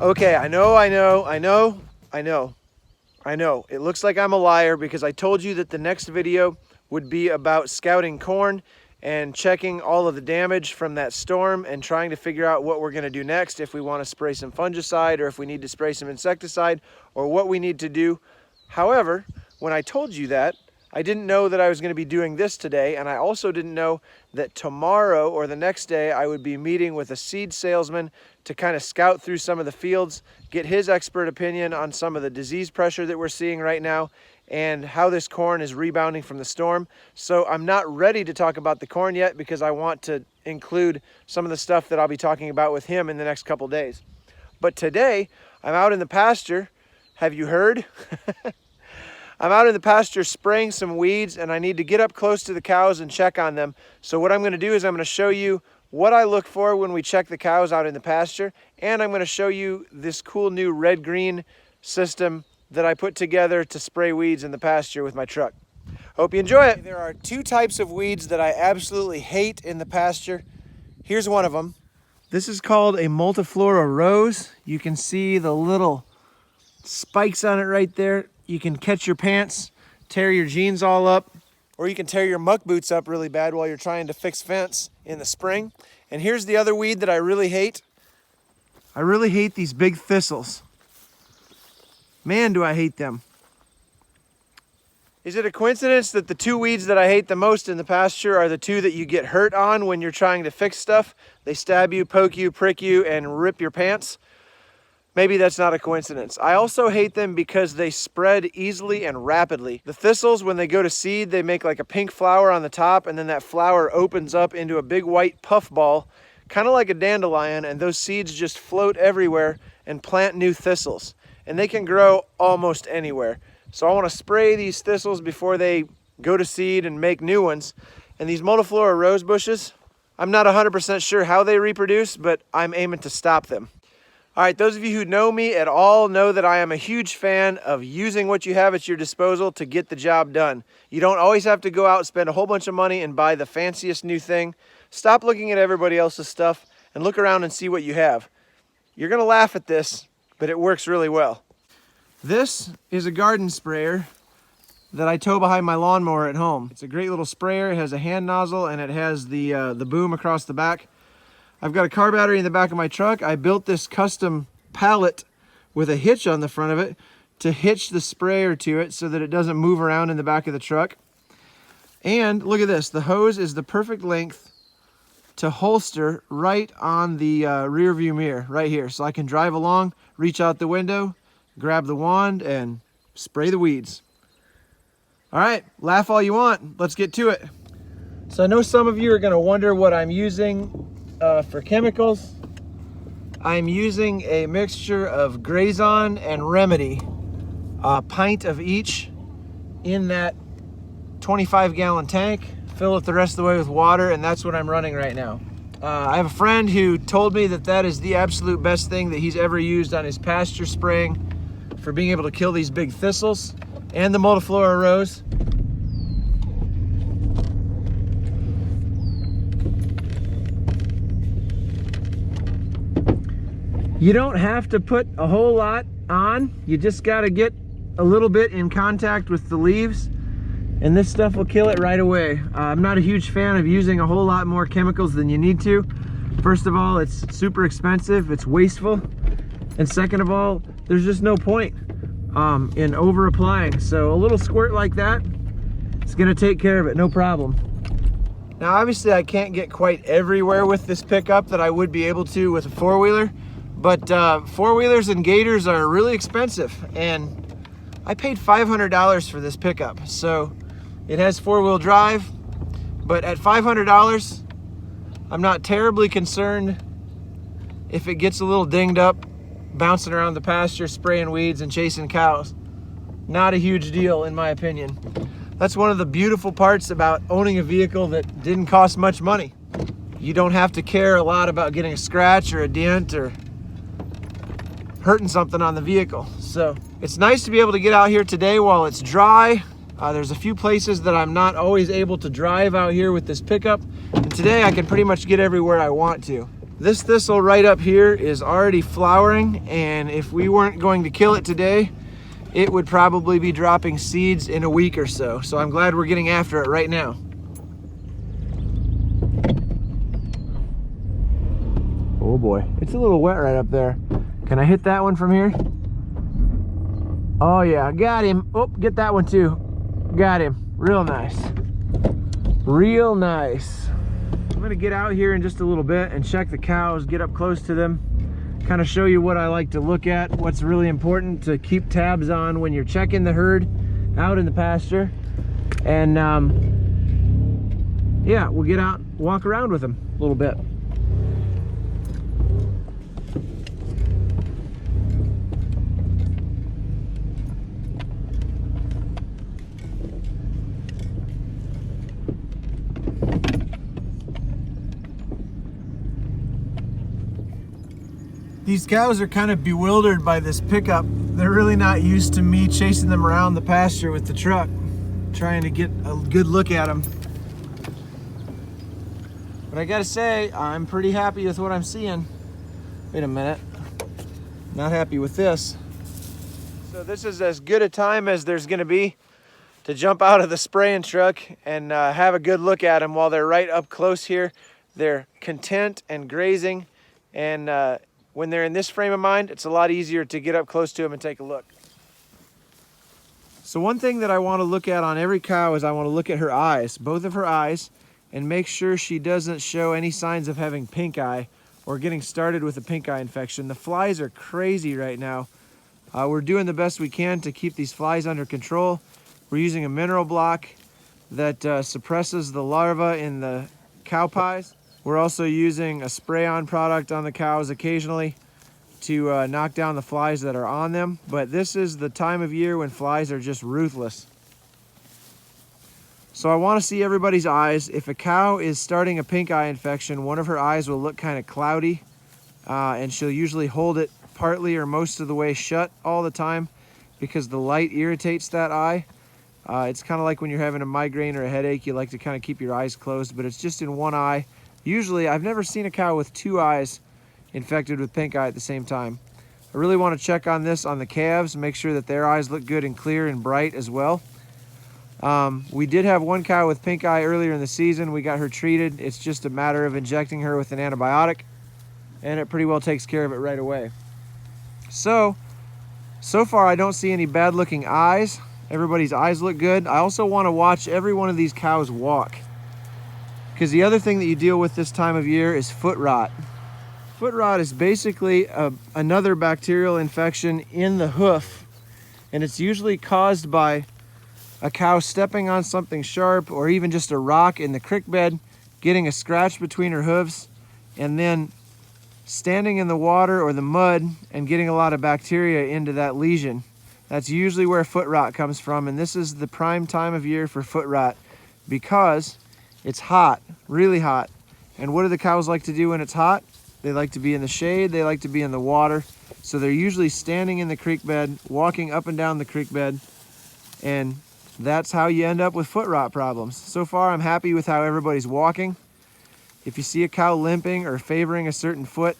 Okay, I know. It looks like I'm a liar because I told you that the next video would be about scouting corn and checking all of the damage from that storm and trying to figure out what we're going to do next, if we want to spray some fungicide or if we need to spray some insecticide or what we need to do. However, when I told you that, I didn't know that I was going to be doing this today, and I also didn't know that tomorrow or the next day I would be meeting with a seed salesman to kind of scout through some of the fields, get his expert opinion on some of the disease pressure that we're seeing right now and how this corn is rebounding from the storm. So I'm not ready to talk about the corn yet because I want to include some of the stuff that I'll be talking about with him in the next couple days. But today I'm out in the pasture. Have you heard? I'm out in the pasture spraying some weeds, and I need to get up close to the cows and check on them. So what I'm going to do is I'm going to show you what I look for when we check the cows out in the pasture, and I'm going to show you this cool new red-green system that I put together to spray weeds in the pasture with my truck. Hope you enjoy it. There are two types of weeds that I absolutely hate in the pasture. Here's one of them. This is called a Multiflora Rose. You can see the little spikes on it right there. You can catch your pants, tear your jeans all up, or you can tear your muck boots up really bad while you're trying to fix fence in the spring. And here's the other weed that I really hate. I really hate these big thistles. Man, do I hate them. Is it a coincidence that the two weeds that I hate the most in the pasture are the two that you get hurt on when you're trying to fix stuff? They stab you, poke you, prick you, and rip your pants. Maybe that's not a coincidence. I also hate them because they spread easily and rapidly. The thistles, when they go to seed, they make like a pink flower on the top, and then that flower opens up into a big white puff ball, kind of like a dandelion, and those seeds just float everywhere and plant new thistles. And they can grow almost anywhere. So I want to spray these thistles before they go to seed and make new ones. And these Multiflora Rose bushes, I'm not 100% sure how they reproduce, but I'm aiming to stop them. All right, those of you who know me at all know that I am a huge fan of using what you have at your disposal to get the job done. You don't always have to go out and spend a whole bunch of money and buy the fanciest new thing. Stop looking at everybody else's stuff and look around and see what you have. You're gonna laugh at this, but it works really well. This is a garden sprayer that I tow behind my lawnmower at home. It's a great little sprayer. It has a hand nozzle and it has the boom across the back. I've got a car battery in the back of my truck. I built this custom pallet with a hitch on the front of it to hitch the sprayer to it so that it doesn't move around in the back of the truck. And look at this, the hose is the perfect length to holster right on the rear view mirror right here. So I can drive along, reach out the window, grab the wand, and spray the weeds. All right, laugh all you want. Let's get to it. So I know some of you are gonna wonder what I'm using for chemicals. I'm using a mixture of Grazon and Remedy, a pint of each in that 25-gallon tank. Fill it the rest of the way with water, and that's what I'm running right now. I have a friend who told me that that is the absolute best thing that he's ever used on his pasture spraying for being able to kill these big thistles and the Multiflora Rose. You don't have to put a whole lot on. You just got to get a little bit in contact with the leaves, and this stuff will kill it right away. I'm not a huge fan of using a whole lot more chemicals than you need to. First of all, it's super expensive, it's wasteful, and second of all, there's just no point in over applying. So a little squirt like that, it's gonna take care of it, no problem. Now obviously I can't get quite everywhere with this pickup that I would be able to with a four-wheeler, but four-wheelers and gators are really expensive, and I paid $500 for this pickup. So it has four-wheel drive, but at $500, I'm not terribly concerned if it gets a little dinged up, bouncing around the pasture, spraying weeds and chasing cows. Not a huge deal in my opinion. That's one of the beautiful parts about owning a vehicle that didn't cost much money. You don't have to care a lot about getting a scratch or a dent or hurting something on the vehicle. So it's nice to be able to get out here today while it's dry. There's a few places that I'm not always able to drive out here with this pickup, and today I can pretty much get everywhere I want to. This thistle right up here is already flowering, and if we weren't going to kill it today, it would probably be dropping seeds in a week or so. So I'm glad we're getting after it right now. Oh boy, it's a little wet right up there. Can I hit that one from here? Oh yeah, got him. Oh, get that one too. Got him. Real nice. Real nice. I'm gonna get out here in just a little bit and check the cows, get up close to them, kind of show you what I like to look at, what's really important to keep tabs on when you're checking the herd out in the pasture. And yeah, we'll get out, walk around with them a little bit. These cows are kind of bewildered by this pickup. They're really not used to me chasing them around the pasture with the truck, trying to get a good look at them. But I gotta say, I'm pretty happy with what I'm seeing. Wait a minute, not happy with this. So this is as good a time as there's gonna be to jump out of the spraying truck and have a good look at them while they're right up close here. They're content and grazing, and when they're in this frame of mind, it's a lot easier to get up close to them and take a look. So one thing that I want to look at on every cow is I want to look at her eyes, both of her eyes, and make sure she doesn't show any signs of having pink eye or getting started with a pink eye infection. The flies are crazy right now. We're doing the best we can to keep these flies under control. We're using a mineral block that suppresses the larvae in the cow pies. We're also using a spray-on product on the cows occasionally to knock down the flies that are on them. But this is the time of year when flies are just ruthless. So I want to see everybody's eyes. If a cow is starting a pink eye infection, one of her eyes will look kind of cloudy, and she'll usually hold it partly or most of the way shut all the time because the light irritates that eye. It's kind of like when you're having a migraine or a headache, you like to kind of keep your eyes closed, but it's just in one eye. Usually, I've never seen a cow with two eyes infected with pink eye at the same time. I really want to check on this on the calves, make sure that their eyes look good and clear and bright as well. We did have one cow with pink eye earlier in the season. We got her treated. It's just a matter of injecting her with an antibiotic, and it pretty well takes care of it right away. So far I don't see any bad looking eyes. Everybody's eyes look good. I also want to watch every one of these cows walk, because the other thing that you deal with this time of year is foot rot. Foot rot is basically another bacterial infection in the hoof, and it's usually caused by a cow stepping on something sharp or even just a rock in the creek bed, getting a scratch between her hooves, and then standing in the water or the mud and getting a lot of bacteria into that lesion. That's usually where foot rot comes from, and this is the prime time of year for foot rot because it's hot, really hot. And what do the cows like to do when it's hot? They like to be in the shade, they like to be in the water. So they're usually standing in the creek bed, walking up and down the creek bed, and that's how you end up with foot rot problems. So far, I'm happy with how everybody's walking. If you see a cow limping or favoring a certain foot,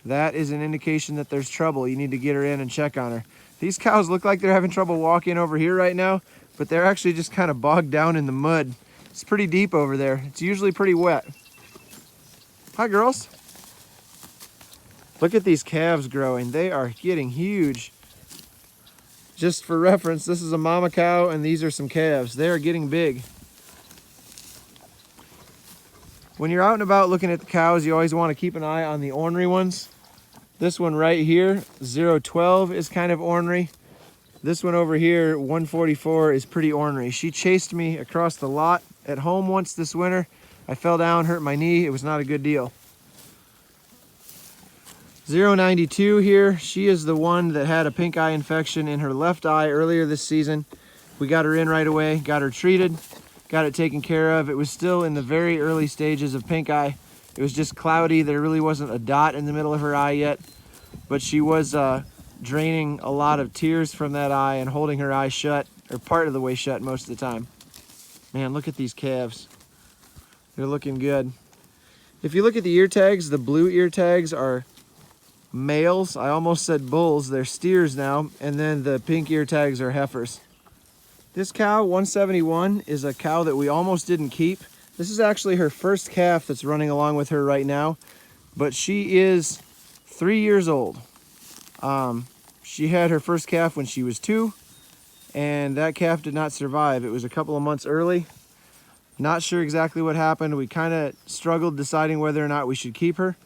that is an indication that there's trouble. You need to get her in and check on her. These cows look like they're having trouble walking over here right now, but they're actually just kind of bogged down in the mud. It's pretty deep over there. It's usually pretty wet. Hi, girls. Look at these calves growing. They are getting huge. Just for reference, this is a mama cow and these are some calves. They are getting big. When you're out and about looking at the cows, you always want to keep an eye on the ornery ones. This one right here, 012, is kind of ornery. This one over here, 144, is pretty ornery. She chased me across the lot at home once this winter. I fell down, hurt my knee. It was not a good deal. 092 here, she is the one that had a pink eye infection in her left eye earlier this season. We got her in right away, got her treated, got it taken care of. It was still in the very early stages of pink eye. It was just cloudy. There really wasn't a dot in the middle of her eye yet, but she was draining a lot of tears from that eye and holding her eye shut, or part of the way shut most of the time. Man, look at these calves. They're looking good. If you look at the ear tags, the blue ear tags are males. I almost said bulls, they're steers now. And then the pink ear tags are heifers. This cow, 171, is a cow that we almost didn't keep. This is actually her first calf that's running along with her right now, but she is 3 years old. She had her first calf when she was 2, and that calf did not survive. It was a couple of months early. Not sure exactly what happened. We kind of struggled deciding whether or not we should keep her,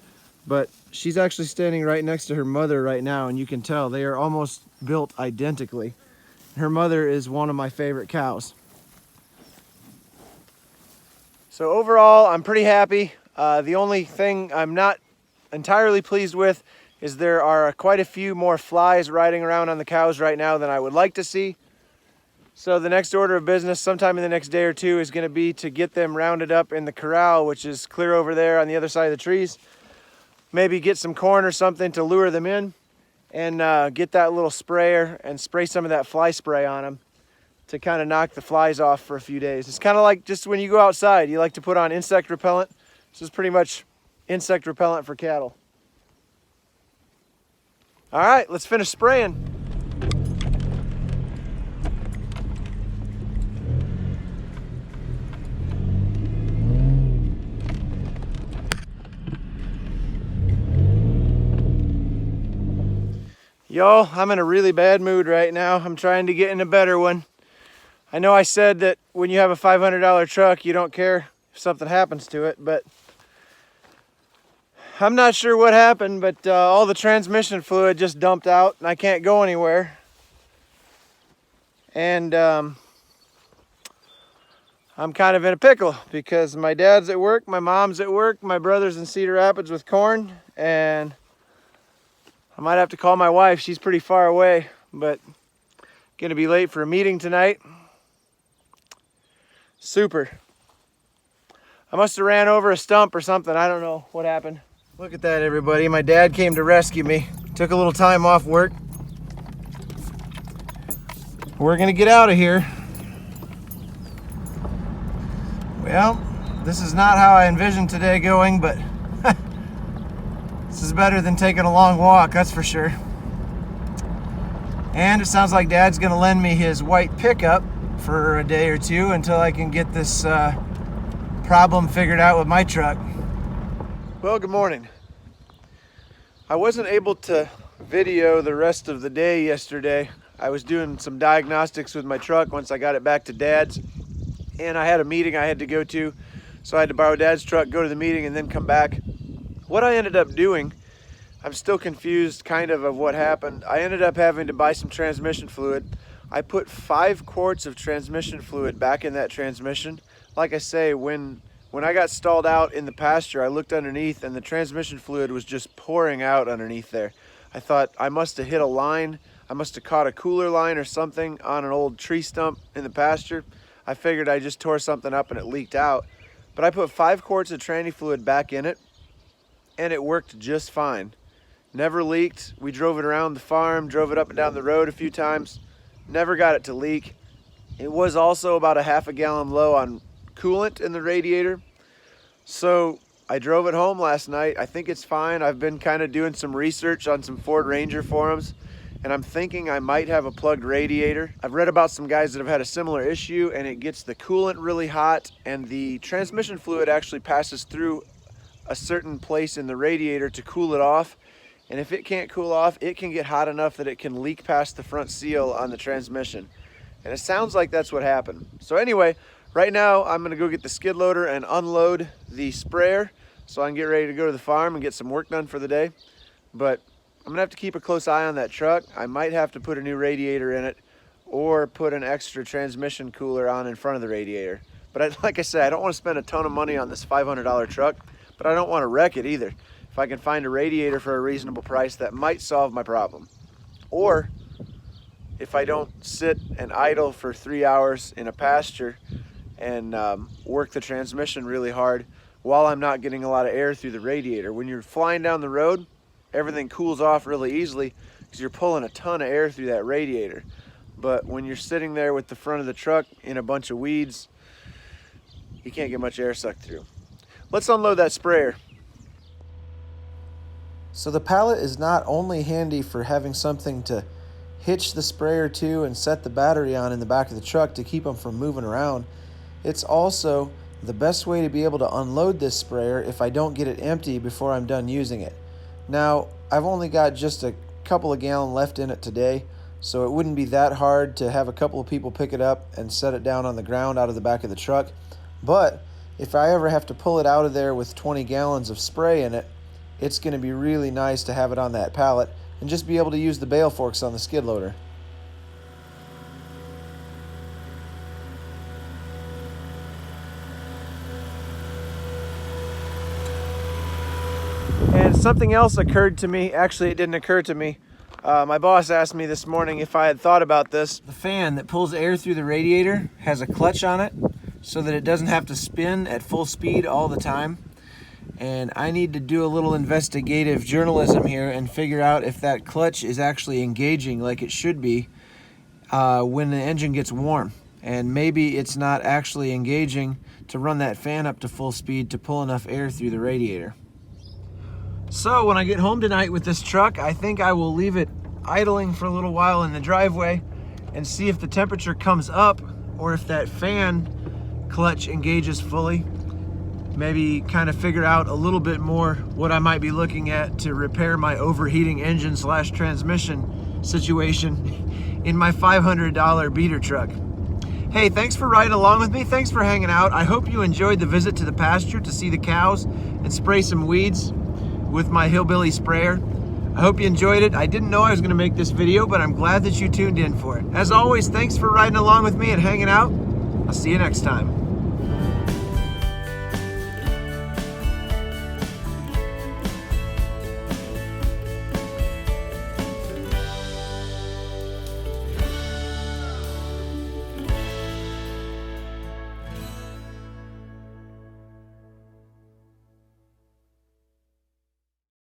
but she's actually standing right next to her mother right now, and you can tell they are almost built identically. Her mother is one of my favorite cows. So overall, I'm pretty happy. The only thing I'm not entirely pleased with is there are quite a few more flies riding around on the cows right now than I would like to see. So the next order of business sometime in the next day or two is going to be to get them rounded up in the corral, which is clear over there on the other side of the trees. Maybe get some corn or something to lure them in, and get that little sprayer and spray some of that fly spray on them to kind of knock the flies off for a few days. It's kind of like just when you go outside, you like to put on insect repellent. This is pretty much insect repellent for cattle. All right, let's finish spraying. Yo, I'm in a really bad mood right now. I'm trying to get in a better one. I know I said that when you have a $500 truck, you don't care if something happens to it, but I'm not sure what happened, but all the transmission fluid just dumped out and I can't go anywhere. And I'm kind of in a pickle because my dad's at work, my mom's at work, my brother's in Cedar Rapids with corn, and I might have to call my wife. She's pretty far away, but gonna be late for a meeting tonight. Super. I must have ran over a stump or something. I don't know what happened. Look at that, everybody. My dad came to rescue me. Took a little time off work. We're gonna get out of here. Well, this is not how I envisioned today going, but this is better than taking a long walk, that's for sure. And it sounds like Dad's gonna lend me his white pickup for a day or two until I can get this problem figured out with my truck. Well, good morning. I wasn't able to video the rest of the day yesterday. I was doing some diagnostics with my truck once I got it back to Dad's, and I had a meeting I had to go to, so I had to borrow Dad's truck, go to the meeting, and then come back. What I ended up doing, I'm still confused kind of what happened. I ended up having to buy some transmission fluid. I put 5 quarts of transmission fluid back in that transmission. Like I say, when I got stalled out in the pasture, I looked underneath and the transmission fluid was just pouring out underneath there. I thought I must have hit a line. I must have caught a cooler line or something on an old tree stump in the pasture. I figured I just tore something up and it leaked out. But I put 5 quarts of tranny fluid back in it, and it worked just fine. Never leaked. We drove it around the farm, drove it up and down the road a few times. Never got it to leak. It was also about a half a gallon low on coolant in the radiator. So I drove it home last night. I think it's fine. I've been kind of doing some research on some Ford Ranger forums, and I'm thinking I might have a plugged radiator. I've read about some guys that have had a similar issue, and it gets the coolant really hot, and the transmission fluid actually passes through a certain place in the radiator to cool it off. And if it can't cool off, it can get hot enough that it can leak past the front seal on the transmission. And it sounds like that's what happened. So anyway, right now I'm gonna go get the skid loader and unload the sprayer so I can get ready to go to the farm and get some work done for the day. But I'm gonna have to keep a close eye on that truck. I might have to put a new radiator in it or put an extra transmission cooler on in front of the radiator. But like I said, I don't wanna spend a ton of money on this $500 truck, but I don't wanna wreck it either. If I can find a radiator for a reasonable price, that might solve my problem. Or if I don't sit and idle for 3 hours in a pasture and work the transmission really hard while I'm not getting a lot of air through the radiator. When you're flying down the road, everything cools off really easily because you're pulling a ton of air through that radiator. But when you're sitting there with the front of the truck in a bunch of weeds, you can't get much air sucked through. Let's unload that sprayer. So the pallet is not only handy for having something to hitch the sprayer to and set the battery on in the back of the truck to keep them from moving around, it's also the best way to be able to unload this sprayer if I don't get it empty before I'm done using it. Now, I've only got just a couple of gallons left in it today, so it wouldn't be that hard to have a couple of people pick it up and set it down on the ground out of the back of the truck. But if I ever have to pull it out of there with 20 gallons of spray in it, it's going to be really nice to have it on that pallet and just be able to use the bale forks on the skid loader. And something else occurred to me. Actually, it didn't occur to me. My boss asked me this morning if I had thought about this. The fan that pulls air through the radiator has a clutch on it so that it doesn't have to spin at full speed all the time. And I need to do a little investigative journalism here and figure out if that clutch is actually engaging like it should be when the engine gets warm. And maybe it's not actually engaging to run that fan up to full speed to pull enough air through the radiator. So when I get home tonight with this truck, I think I will leave it idling for a little while in the driveway and see if the temperature comes up or if that fan clutch engages fully. Maybe kind of figure out a little bit more what I might be looking at to repair my overheating engine / transmission situation in my $500 beater truck. Hey, thanks for riding along with me. Thanks for hanging out. I hope you enjoyed the visit to the pasture to see the cows and spray some weeds with my hillbilly sprayer. I hope you enjoyed it. I didn't know I was going to make this video, but I'm glad that you tuned in for it. As always, thanks for riding along with me and hanging out. I'll see you next time.